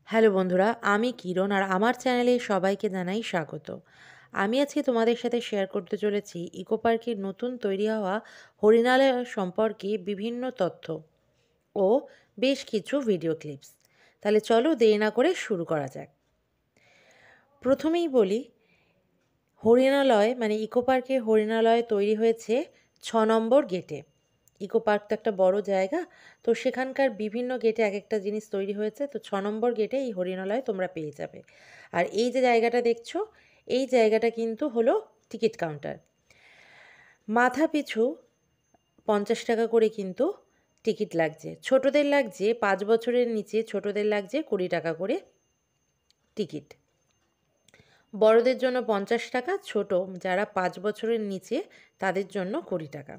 Hello বন্ধুরা, আমি কিরণ আর আমার চ্যানেলে সবাইকে জানাই স্বাগত। আমি আজকে তোমাদের সাথে শেয়ার করতে চলেছি ইকো পার্কের নতুন তৈরি হওয়া হরিণালয় সম্পর্কে বিভিন্ন তথ্য ও বেশ কিছু ভিডিও ক্লিপস। তাহলে চলো দেরি না করে শুরু করা যাক। প্রথমেই বলি, হরিণালয় মানে ইকো পার্কে হরিণালয় তৈরি হয়েছে 6 নম্বর গেটে। ইকো পার্ক তো একটা বড় জায়গা, তো সেখানকার বিভিন্ন গেটে এক একটা জিনিস তৈরি হয়েছে। তো 6 নম্বর গেটে এই হরিণালয় তোমরা পেয়ে যাবে। আর এই যে জায়গাটা দেখছো, এই জায়গাটা কিন্তু হলো টিকিট কাউন্টার। মাথা পিছু 50 টাকা করে কিন্তু টিকিট লাগছে। ছোটদের লাগছে 5 বছরের নিচে ছোটদের লাগছে 20 টাকা করে টিকিট। বড়দের জন্য 50 টাকা, ছোট যারা 5 বছরের নিচে তাদের জন্য 20 টাকা।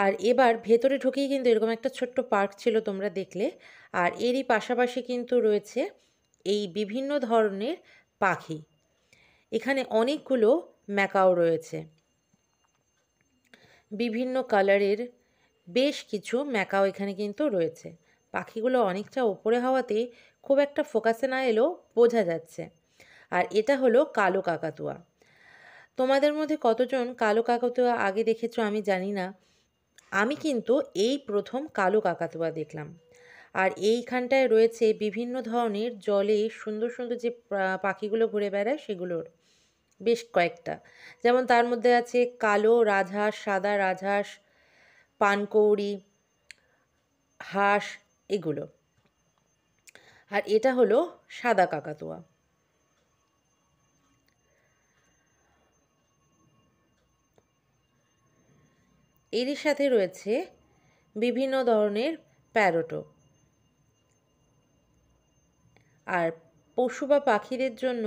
আর এবার ভেতরে ঢুকেই কিন্তু এরকম একটা ছোট্ট পার্ক ছিল, তোমরা দেখলে। আর এরই পাশাপাশি কিন্তু রয়েছে এই বিভিন্ন ধরনের পাখি। এখানে অনেকগুলো ম্যাকাও রয়েছে, বিভিন্ন কালারের বেশ কিছু ম্যাকাও এখানে কিন্তু রয়েছে। পাখিগুলো অনেকটা ওপরে হওয়াতে খুব একটা ফোকাসে না এলেও বোঝা যাচ্ছে। আর এটা হলো কালো কাকাতুয়া। তোমাদের মধ্যে কতজন কালো কাকাতুয়া আগে দেখেছো আমি জানি না। আমি কিন্তু এই প্রথম কালো কাকাতুয়া দেখলাম। আর এইখানটায় রয়েছে বিভিন্ন ধরনের জলে সুন্দর সুন্দর যে পাখিগুলো ঘুরে বেড়ায় সেগুলোর বেশ কয়েকটা। যেমন তার মধ্যে আছে কালো রাজহাঁস, সাদা রাজহাঁস, পানকৌড়ি, হাঁস, এগুলো। আর এটা হলো সাদা কাকাতুয়া। এরই সাথে রয়েছে বিভিন্ন ধরনের প্যারোটো। আর পশু বা পাখিদের জন্য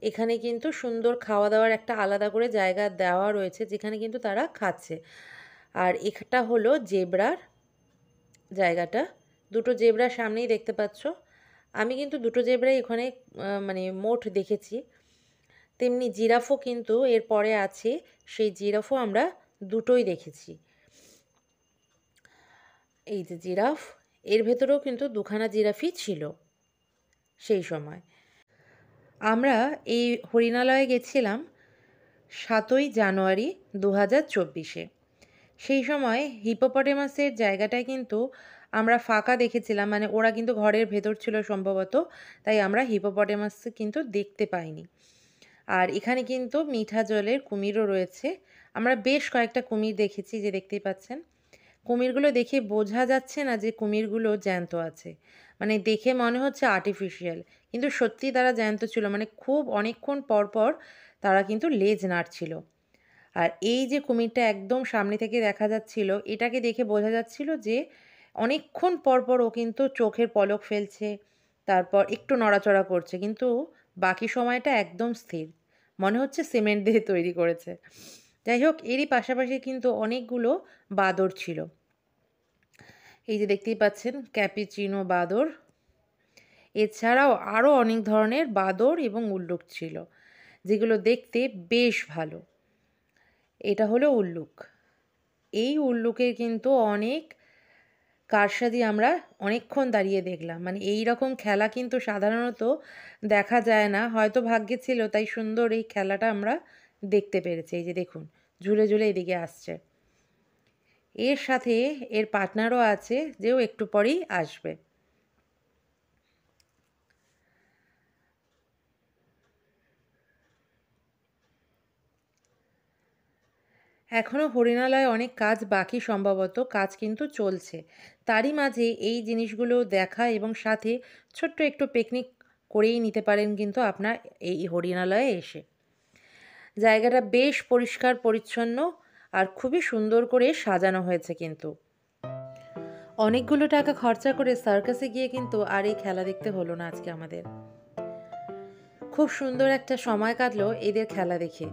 এখানে কিন্তু সুন্দর খাওয়া দাওয়ার একটা আলাদা করে জায়গা দেওয়া রয়েছে, যেখানে কিন্তু তারা খাচ্ছে। আর এটা হলো জেব্রার জায়গাটা। দুটো জেব্রার সামনেই দেখতে পাচ্ছ। আমি কিন্তু দুটো জেব্রাই ওখানে মানে মোট দেখেছি। তেমনি জিরাফও কিন্তু এর পরে আছে, সেই জিরাফও আমরা দুটোই দেখেছি। এই যে জিরাফ, এর ভেতরেও কিন্তু দুখানা জিরাফই ছিল সেই সময়। আমরা এই হরিণালয়ে গেছিলাম 7ই জানুয়ারি 2024-এ। সেই সময় হিপোপটেমাসের জায়গাটায় কিন্তু আমরা ফাঁকা দেখেছিলাম, মানে ওরা কিন্তু ঘরের ভেতর ছিল সম্ভবত, তাই আমরা হিপোপটেমাস কিন্তু দেখতে পাইনি। আর এখানে কিন্তু মিঠা জলের কুমিরও রয়েছে। আমরা বেশ কয়েকটা কুমির দেখেছি, যে দেখতেই পাচ্ছেন। কুমিরগুলো দেখে বোঝা যাচ্ছে না যে কুমিরগুলো জ্যান্ত আছে, মানে দেখে মনে হচ্ছে আর্টিফিশিয়াল, কিন্তু সত্যি তারা জ্যান্ত ছিল। মানে খুব অনেকক্ষণ পর পর তারা কিন্তু লেজ নাড়ছিল। আর এই যে কুমিরটা একদম সামনে থেকে দেখা যাচ্ছিল, এটাকে দেখে বোঝা যাচ্ছিল যে অনেকক্ষণ পর পর ও কিন্তু চোখের পলক ফেলছে, তারপর একটু নড়াচড়া করছে, কিন্তু বাকি সময়টা একদম স্থির, মনে হচ্ছে সিমেন্ট দিয়ে তৈরি করেছে। যাই হোক, এরই পাশাপাশি কিন্তু অনেকগুলো বাদর ছিল। এই যে দেখতেই পাচ্ছেন ক্যাপিচিনো বাদর। এছাড়াও আরও অনেক ধরনের বাদর এবং উল্লুক ছিল, যেগুলো দেখতে বেশ ভালো। এটা হলো উল্লুক। এই উল্লুকের কিন্তু অনেক কারসাজি আমরা অনেকক্ষণ দাঁড়িয়ে দেখলাম। মানে এই রকম খেলা কিন্তু সাধারণত দেখা যায় না, হয়তো ভাগ্যে ছিল, তাই সুন্দর এই খেলাটা আমরা দেখতে পেরেছি। এই যে দেখুন, ঝুলে ঝুলে এদিকে আসছে। এর সাথে এর পার্টনারও আছে, যেও একটু পরেই আসবে। এখনও হরিণালয়ে অনেক কাজ বাকি, সম্ভবত কাজ কিন্তু চলছে। তারই মাঝে এই জিনিসগুলো দেখা এবং সাথে ছোট্ট একটু পিকনিক করেই নিতে পারেন কিন্তু আপনার এই হরিণালয়ে এসে। জায়গাটা বেশ পরিষ্কার পরিচ্ছন্ন আর খুবই সুন্দর করে সাজানো হয়েছে কিন্তু। অনেকগুলো টাকা খরচা করে সার্কাসে গিয়ে কিন্তু আর এই খেলা দেখতে হলো না আজকে আমাদের। খুব সুন্দর একটা সময় কাটলো এদের খেলা দেখে।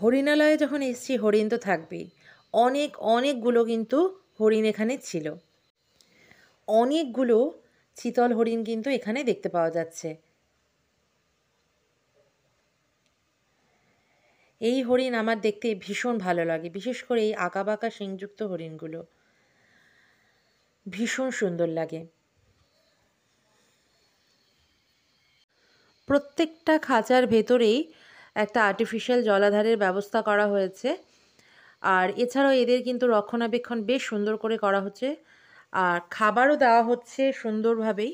হরিণালয়ে যখন এসেছি হরিণ তো থাকবেই। অনেকগুলো কিন্তু হরিণ এখানে ছিল। অনেকগুলো চিতল হরিণ কিন্তু এখানে দেখতে পাওয়া যাচ্ছে। এই হরিণ আমার দেখতে ভীষণ ভালো লাগে, বিশেষ করে এই আঁকাবাঁকা শিংযুক্ত হরিণগুলো ভীষণ সুন্দর লাগে। প্রত্যেকটা খাঁচার ভেতরেই একটা আর্টিফিশিয়াল জলাধারের ব্যবস্থা করা হয়েছে। আর এছাড়াও এদের কিন্তু রক্ষণাবেক্ষণ বেশ সুন্দর করে করা হচ্ছে, আর খাবারও দেওয়া হচ্ছে সুন্দরভাবেই।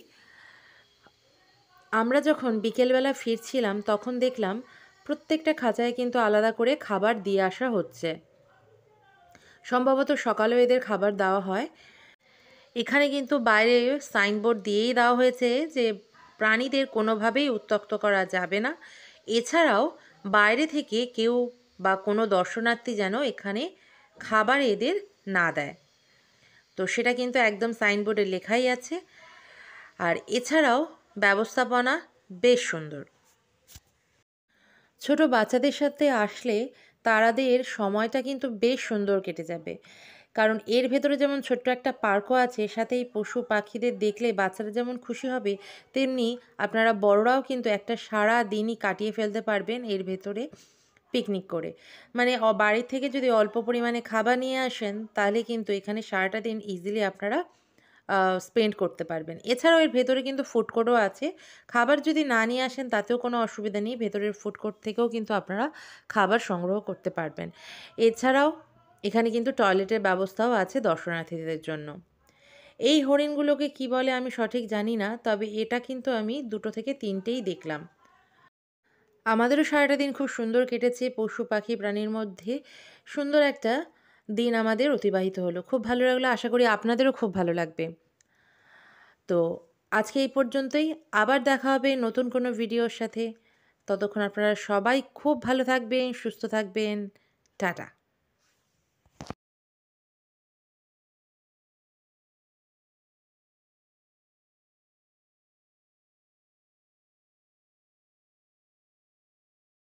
আমরা যখন বিকেলবেলা ফিরছিলাম তখন দেখলাম প্রত্যেকটা খাঁচায় কিন্তু আলাদা করে খাবার দিয়ে আসা হচ্ছে। সম্ভবত সকালেও এদের খাবার দেওয়া হয়। এখানে কিন্তু বাইরে সাইনবোর্ড দিয়েই দেওয়া হয়েছে যে প্রাণীদের কোনোভাবেই উত্ত্যক্ত করা যাবে না। এছাড়াও বাইরে থেকে কেউ বা কোনো দর্শনার্থী যেন এখানে খাবার এদের না দেয়, তো সেটা কিন্তু একদম সাইনবোর্ডে লেখাই আছে। আর এছাড়াও ব্যবস্থাপনা বেশ সুন্দর। ছোট বাচ্চাদের সাথে আসলে তাদের সময়টা কিন্তু বেশ সুন্দর কেটে যাবে, কারণ এর ভেতরে যেমন ছোট্ট একটা পার্কও আছে, সাথে এই পশু পাখিদের দেখলে বাচ্চারা যেমন খুশি হবে, তেমনি আপনারা বড়রাও কিন্তু একটা সারা দিনই কাটিয়ে ফেলতে পারবেন এর ভেতরে পিকনিক করে। মানে বাড়ি থেকে যদি অল্প পরিমাণে খাবার নিয়ে আসেন তাহলে কিন্তু এখানে সারাটা দিন ইজিলি আপনারা স্পেন্ড করতে পারবেন। এছাড়াও এর ভেতরে কিন্তু ফুড কোর্টও আছে। খাবার যদি না নিয়ে আসেন তাতেও কোনো অসুবিধা নেই, ভেতরের ফুড কোর্ট থেকেও কিন্তু আপনারা খাবার সংগ্রহ করতে পারবেন। এছাড়াও এখানে কিন্তু টয়লেটের ব্যবস্থাও আছে দর্শনার্থীদের জন্য। এই হরিণগুলোকে কি বলে আমি সঠিক জানি না, তবে এটা কিন্তু আমি 2 থেকে 3টেই দেখলাম। আমাদেরও সারাটা দিন খুব সুন্দর কেটেছে, পশু পাখি প্রাণীর মধ্যে সুন্দর একটা দিন আমাদের অতিবাহিত হলো। খুব ভালো লাগলো, আশা করি আপনাদেরও খুব ভালো লাগবে। তো আজকে এই পর্যন্তই, আবার দেখা হবে নতুন কোনো ভিডিওর সাথে। ততক্ষণ আপনারা সবাই খুব ভালো থাকবেন, সুস্থ থাকবেন। টাটা।